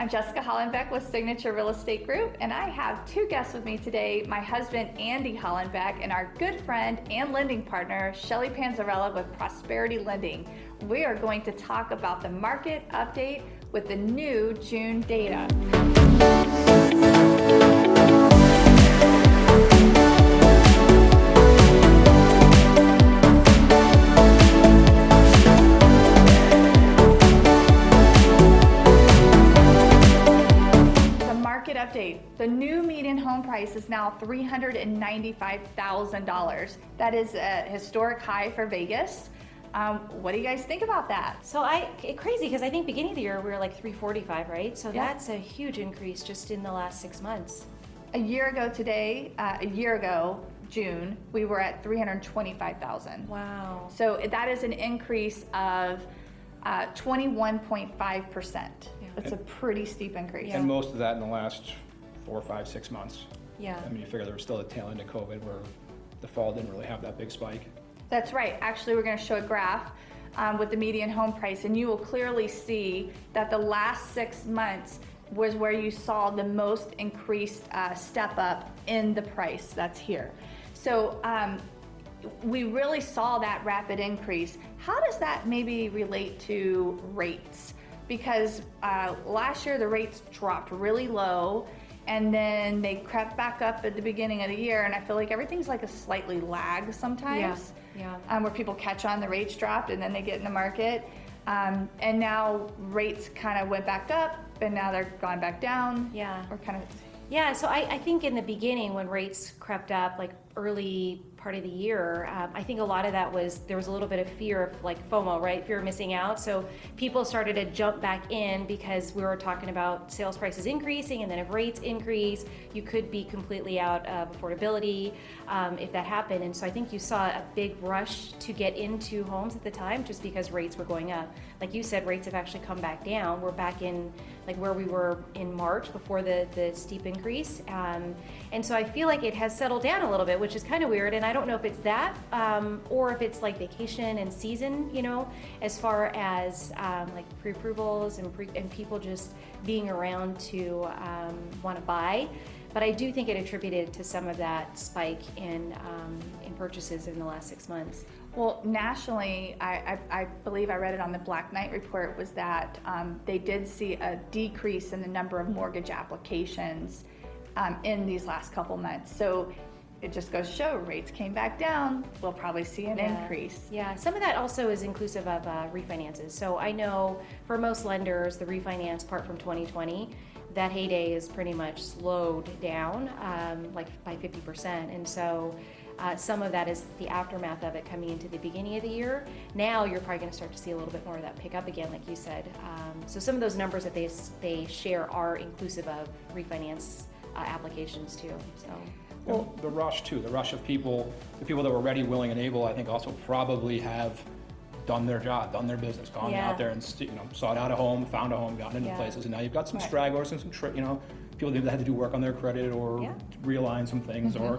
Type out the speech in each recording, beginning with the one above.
I'm Jessica Hallenbeck with Signature Real Estate Group, and I have two guests with me today, my husband, Andy Hallenbeck, and our good friend and lending partner, Shelly Panzarella with Prosperity Lending. We are going to talk about the market update with the new June data. Update. The new median home price is now $395,000. That is a historic high for Vegas. What do you guys think about that? So crazy because I think beginning of the year we were like 345, right? So yeah. That's a huge increase just in the last 6 months. A year ago, June, we were at 325,000. Wow. So that is an increase of 21.5%. That's a pretty steep increase. Yeah. And most of that in the last 4, 5, 6 months. Yeah. I mean, you figure there was still a tail end of COVID where the fall didn't really have that big spike. That's right. Actually, we're going to show a graph with the median home price, and you will clearly see that the last 6 months was where you saw the most increased step up in the price. That's here. So we really saw that rapid increase. How does that maybe relate to rates? Because last year the rates dropped really low and then they crept back up at the beginning of the year, and I feel like everything's like a slightly lag sometimes. Yeah. Where people catch on, the rates dropped and then they get in the market. And now rates kind of went back up and now they're gone back down. Yeah. Or kind of. Yeah, so I think in the beginning when rates crept up, like early part of the year, I think a lot of that was, there was a little bit of fear of like FOMO, right? Fear of missing out. So people started to jump back in because we were talking about sales prices increasing, and then if rates increase, you could be completely out of affordability if that happened. And so I think you saw a big rush to get into homes at the time just because rates were going up. Like you said, rates have actually come back down. We're back in like where we were in March before the steep increase. And so I feel like it has settled down a little bit, which is kind of weird. And I don't know if it's that or if it's like vacation and season, you know, as far as like pre-approvals and people just being around to want to buy. But I do think it attributed to some of that spike in purchases in the last 6 months. Well, nationally, I believe I read it on the Black Knight report, was that they did see a decrease in the number of mortgage applications in these last couple months. So it just goes to show rates came back down, we'll probably see an increase. Yeah, some of that also is inclusive of refinances. So I know for most lenders, the refinance part from 2020, that heyday is pretty much slowed down like by 50%. And so some of that is the aftermath of it coming into the beginning of the year. Now you're probably going to start to see a little bit more of that pick up again, like you said. So some of those numbers that they share are inclusive of refinance applications too. So. Well, the rush too, the rush of people, the people that were ready, willing, and able, I think also probably have done their job, done their business, gone out there and sought out a home, found a home, gotten into places, and now you've got some stragglers and some people that had to do work on their credit or realign some things, or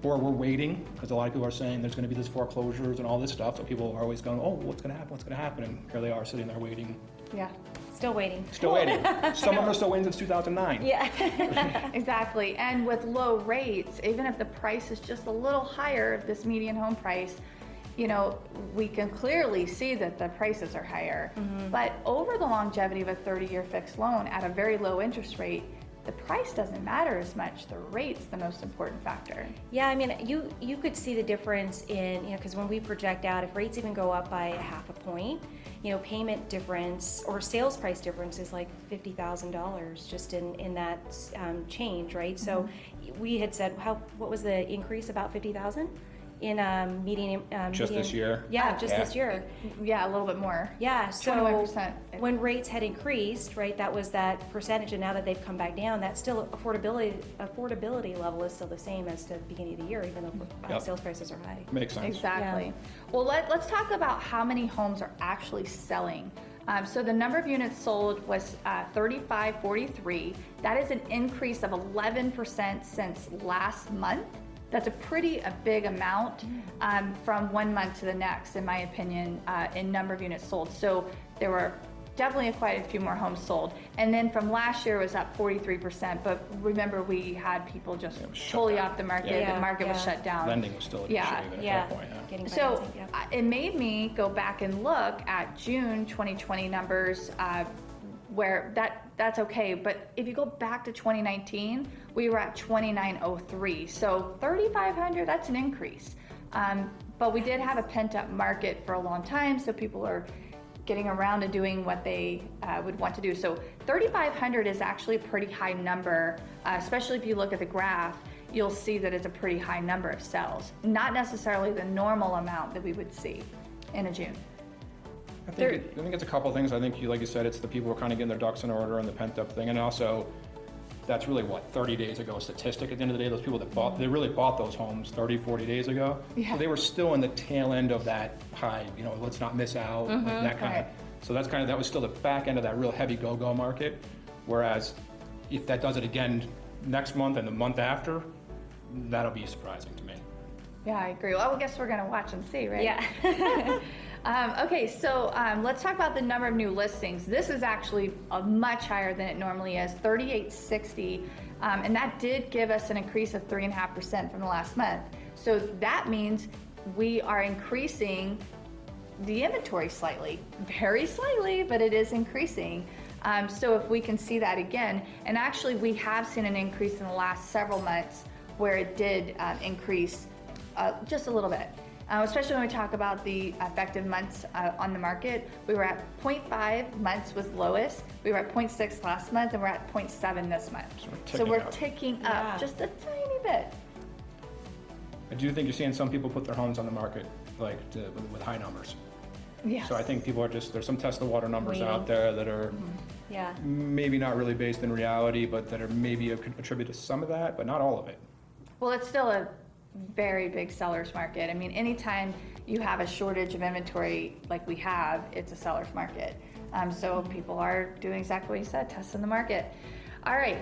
we're waiting because a lot of people are saying there's going to be this foreclosures and all this stuff, so people are always going, oh, what's going to happen, and here they are sitting there waiting. Yeah. Still waiting. Some of them are still waiting since 2009. Yeah. Exactly. And with low rates, even if the price is just a little higher, this median home price, you know, we can clearly see that the prices are higher. But over the longevity of a 30-year fixed loan at a very low interest rate, the price doesn't matter as much. The rate's the most important factor. Yeah, I mean, you could see the difference in, you know, because when we project out, if rates even go up by 0.5 point, you know, payment difference or sales price difference is like $50,000 just in that change, right? So we had said, what was the increase, about 50,000 in median? Just this year? Yeah, this year. Yeah, a little bit more. Yeah, so 21%. When rates had increased, right, that was that percentage, and now that they've come back down, that's still affordability level is still the same as the beginning of the year, even though sales prices are high. Makes sense. Exactly. Yeah. Well, let's talk about how many homes are actually selling. So the number of units sold was 3,543. That is an increase of 11% since last month. That's a big amount from 1 month to the next, in my opinion, in number of units sold. So there were definitely quite a few more homes sold. And then from last year it was up 43%, but remember we had people just It was shut totally down. off the market. Yeah. The market was Yeah. shut down. Lending was still an Yeah. issue even at Yeah. that point, yeah. Getting So financing, yeah. it made me go back and look at June 2020 numbers, where that's okay. But if you go back to 2019, we were at 2903. So 3,500, that's an increase. But we did have a pent up market for a long time, so people are getting around to doing what they would want to do. So 3,500 is actually a pretty high number, especially if you look at the graph. You'll see that it's a pretty high number of sales, not necessarily the normal amount that we would see in a June. I think it's a couple things. I think, like you said, it's the people who are kind of getting their ducks in order and the pent up thing. And also, that's really 30 days ago statistic at the end of the day. Those people that they really bought those homes 30, 40 days ago. Yeah. So they were still in the tail end of that high, let's not miss out, like that kind right. of. So that was still the back end of that real heavy go-go market. Whereas if that does it again next month and the month after, that'll be surprising to me. Yeah, I agree. Well, I guess we're gonna watch and see, right? Yeah. Okay, so let's talk about the number of new listings. This is actually much higher than it normally is, 3,860, and that did give us an increase of 3.5% from the last month. So that means we are increasing the inventory slightly, very slightly, but it is increasing. So if we can see that again, and actually we have seen an increase in the last several months where it did increase just a little bit. Especially when we talk about the effective months on the market. We were at 0.5 months was lowest. We were at 0.6 last month, and we're at 0.7 this month. So we're ticking up Yeah. just a tiny bit. I do think you're seeing some people put their homes on the market with high numbers. Yes. So I think people are there's some test the water numbers Waiting. out there that are Yeah. maybe not really based in reality, but that are maybe attributed to some of that, but not all of it. Well, it's still a very big seller's market. I mean, anytime you have a shortage of inventory like we have, it's a seller's market. So people are doing exactly what you said, testing the market. All right,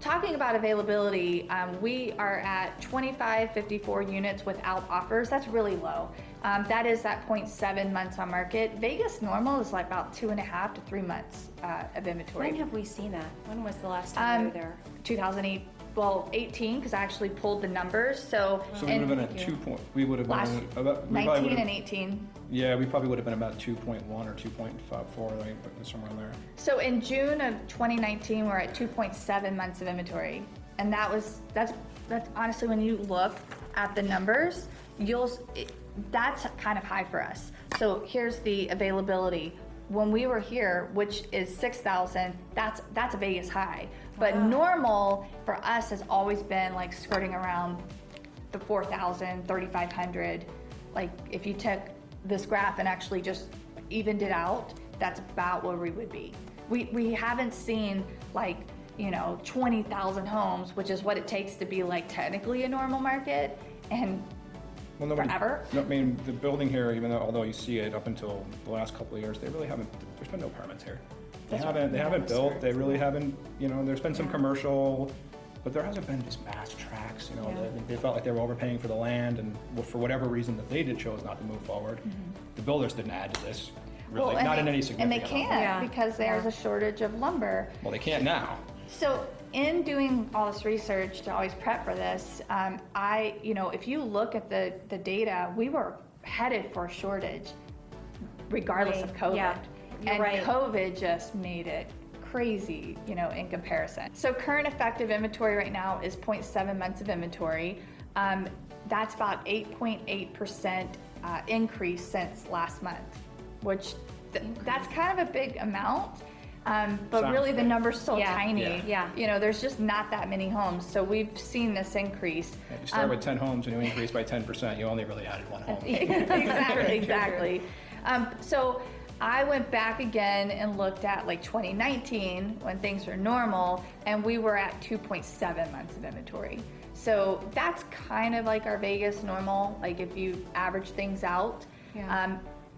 talking about availability, we are at 2,554 units without offers. That's really low. That is at 0.7 months on market. Vegas normal is like about 2.5 to 3 months of inventory. When have we seen that? When was the last time we were there? 2008. Well, 18, because I actually pulled the numbers. So So we would have been at 2 point. We would have last been about 19 and 18. Yeah, we probably would have been about 2.1 or 2.4, right, somewhere in there. So in June of 2019, we're at 2.7 months of inventory, and that's honestly, when you look at the numbers, that's kind of high for us. So here's the availability. When we were here, which is 6,000, that's a Vegas high. But normal for us has always been like skirting around the 4,000, 3,500. Like if you took this graph and actually just evened it out, that's about where we would be. We haven't seen like, 20,000 homes, which is what it takes to be like technically a normal market, and forever. No, I mean, the building here, although you see it up until the last couple of years, they really haven't, there's been no permits here. They haven't built, they really haven't, there's been some commercial, but there hasn't been just mass tracks, they felt like they were overpaying for the land, and for whatever reason that they chose not to move forward. The builders didn't add to this, really, Well, not in any significant And they level. can't Yeah. because there's a shortage of lumber. Well, they can't now. So in doing all this research to always prep for this, if you look at the data, we were headed for a shortage regardless of COVID. Yeah, you're and right. COVID just made it crazy, in comparison. So current effective inventory right now is 0.7 months of inventory. That's about 8.8% increase since last month, which that's kind of a big amount. But Sounds really the big. number's so Yeah. tiny. Yeah. There's just not that many homes. So we've seen this increase. If you start with 10 homes and you increase by 10%, you only really added one home. Exactly. So I went back again and looked at like 2019 when things were normal, and we were at 2.7 months of inventory. So that's kind of like our Vegas normal. Like if you average things out,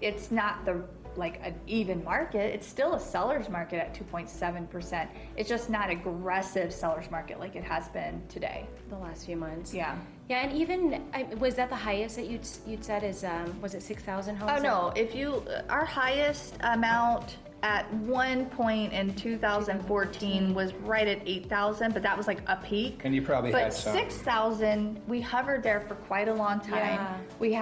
it's not like an even market. It's still a seller's market at 2.7%. It's just not aggressive seller's market like it has been today. The last few months. Yeah. Yeah, and even, was that the highest that you'd said is, was it 6,000 homes? Oh, no, if you, our highest amount at one point in 2014 was right at 8,000, but that was like a peak. And you probably But had some. 6,000, we hovered there for quite a long time. Yeah. We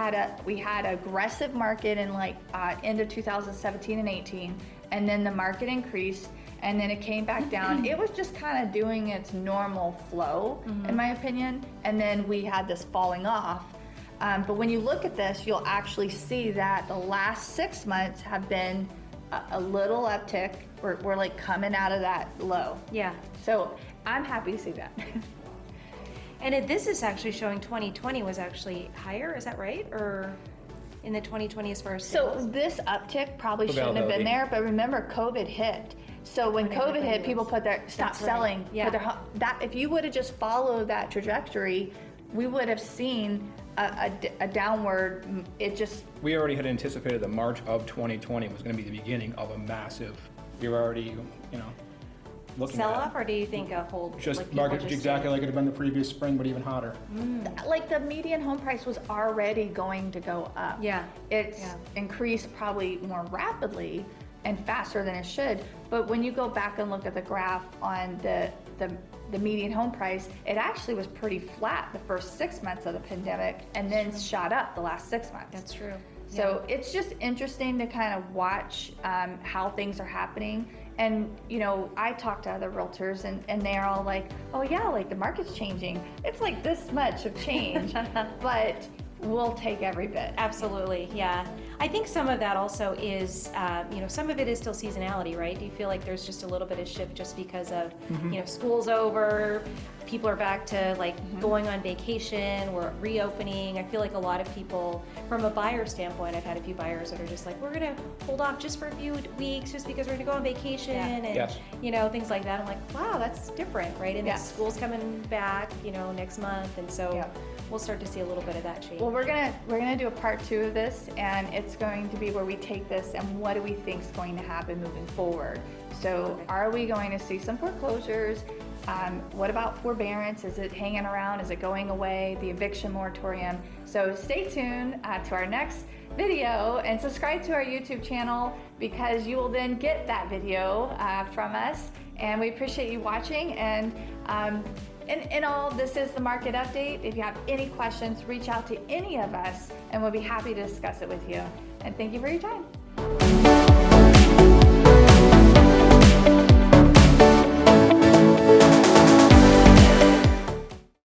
had aggressive market in like end of 2017 and 18, and then the market increased, and then it came back down. It was just kind of doing its normal flow, in my opinion, and then we had this falling off. But when you look at this, you'll actually see that the last 6 months have been a little uptick. We're like coming out of that low. Yeah. So I'm happy to see that. And this is actually showing 2020 was actually higher, is that right? Or in the 2020 as far as So sales? this uptick probably shouldn't have been there, but remember COVID hit. So when COVID hit, people stopped That's right. selling. Yeah. That if you would have just followed that trajectory, we would have seen a downward. We already had anticipated that March of 2020 was going to be the beginning of a massive. We were already, looking Sell at off, or do you think a whole just like people market just exactly like it had been the previous spring, but even hotter. Like the median home price was already going to go up. Yeah. It's Yeah. increased probably more rapidly and faster than it should. But when you go back and look at the graph on the median home price, it actually was pretty flat the first 6 months of the pandemic, and then shot up the last 6 months. That's true. So it's just interesting to kind of watch how things are happening. And, I talk to other realtors and they're all like, oh yeah, like the market's changing. It's like this much of change, but we'll take every bit. Absolutely, yeah. I think some of that also is, some of it is still seasonality, right? Do you feel like there's just a little bit of shift just because of, school's over, people are back to like going on vacation, we're reopening. I feel like a lot of people, from a buyer standpoint, I've had a few buyers that are just like, we're gonna hold off just for a few weeks just because we're gonna go on vacation and, Yes. things like that. I'm like, wow, that's different, right? And then school's coming back, next month, and so we'll start to see a little bit of that change. Well, we're gonna do a part 2 of this, and it's going to be where we take this and what do we think is going to happen moving forward. So are we going to see some foreclosures? What about forbearance? Is it hanging around? Is it going away? The eviction moratorium. So stay tuned to our next video and subscribe to our YouTube channel, because you will then get that video from us. And we appreciate you watching. And in all, this is the market update. If you have any questions, reach out to any of us and we'll be happy to discuss it with you. And thank you for your time.